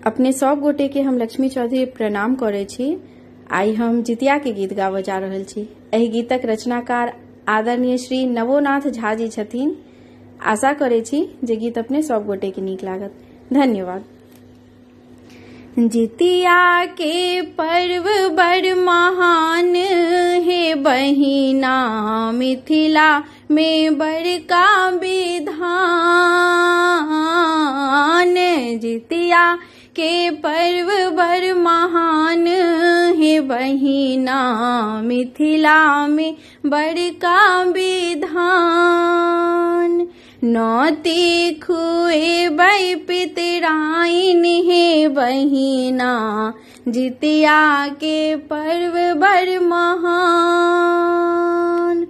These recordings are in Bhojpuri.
अपने सब गोटे के हम लक्ष्मी चौधरी प्रणाम करे छी। आई हम जितिया के गीत गाबऽ जा रहल छी। एहि गीतक रचनाकार आदरणीय श्री नवोनाथ झा जी छथिन। आशा करे छी जे गीत अपने सब गोटे के नीक लागत। धन्यवाद। जितिया के पर्व बड़ महान हे बहिना, मिथिला में बड़का विधान। जितिया के पर्व बड़ महान हे बहिना, मिथिला में बड़का विधान। नौती खुएबै पितराइन हे बहिना, जितिया के पर्व बड़ महान।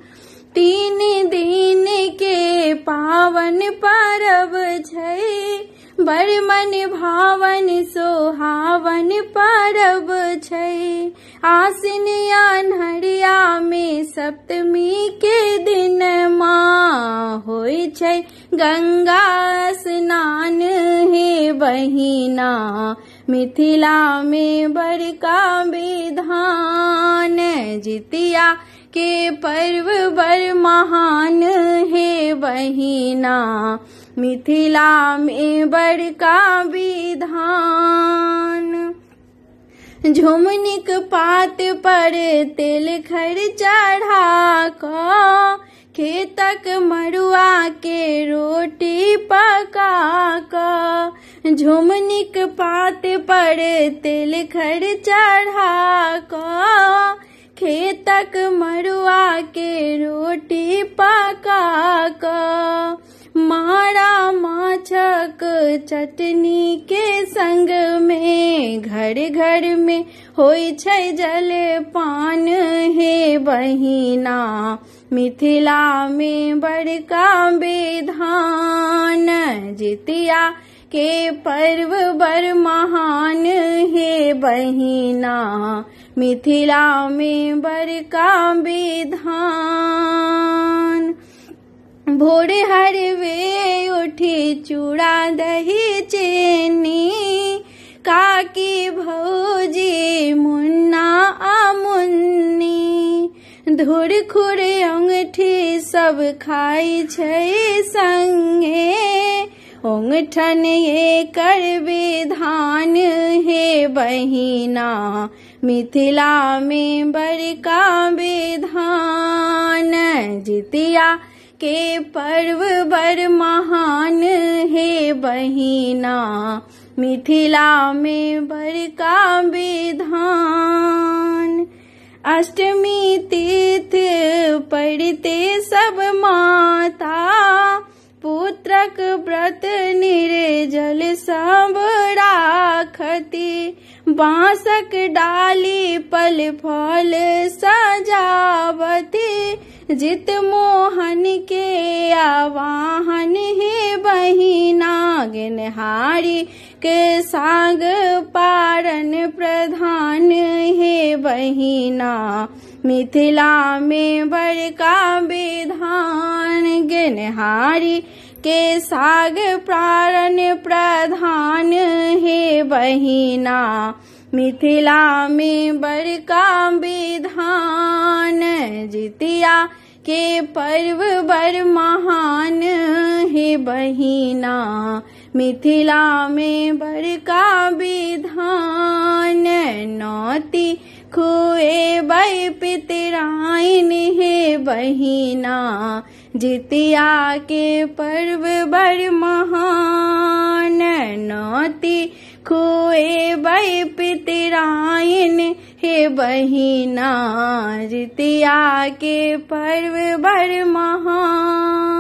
3 दिन के पावन पर्व छै, बड़ मन भावन सोहावन पर्व छै। आसिन अन्हरिया में सप्तमी के दिन माँ होय छै गंगा स्नान हे बहिना, मिथिला में बड़का विधान। जितिया के पर्व बड़ महान हे बहिना, मिथिला में बड़का विधान। झुमनिक पात पर तेल खर चढ़ा क, खेतक मड़ुआ के रोटी पका क। झुमनिक पात पर तेल खर चढ़ा क, खेतक मड़ुआ के रोटी पका क। मारा माछक चटनी के संग में घर घर में होय छै जलपान हे बहिना, मिथिला में बड़का विधान। जितिया के पर्व बड़ महान हे बहिना, मिथिला में बड़का विधान। भोर हरवे उठी चूड़ा दही चीनी, काकी भौजी मुन्ना आ मुन्नी। धुर खुर अंगठी सब खाई छै संगे, ओंगठन एकर विधान हे बहिना, मिथिला में बड़का विधान। जितिया के पर्व बड़ महान हे बहिना, मिथिला में बड़का विधान। अष्टमी तीर्थ पड़ते सब माता, पुत्रक व्रत निर्जल सब राखती। बांसक डाली पल फल सजावती, जित मोहन के आवाहन हे बहिना। गेनहारी के साग पारन प्रधान हे बहिना, मिथिला में बड़का विधान। गेनहारी के साग पारन प्रधान हे बहिना, मिथिला में बड़का विधान। जितिया के पर्व बड़ महान हे बहिना, मिथिला में बड़का विधान। नौती खुएबै पितराइन हे बहिना, जितिया के पर्व बड़ महान। नौती खुएबै पितराइन हे बहिना, जितिया के पर्व बड़ महान।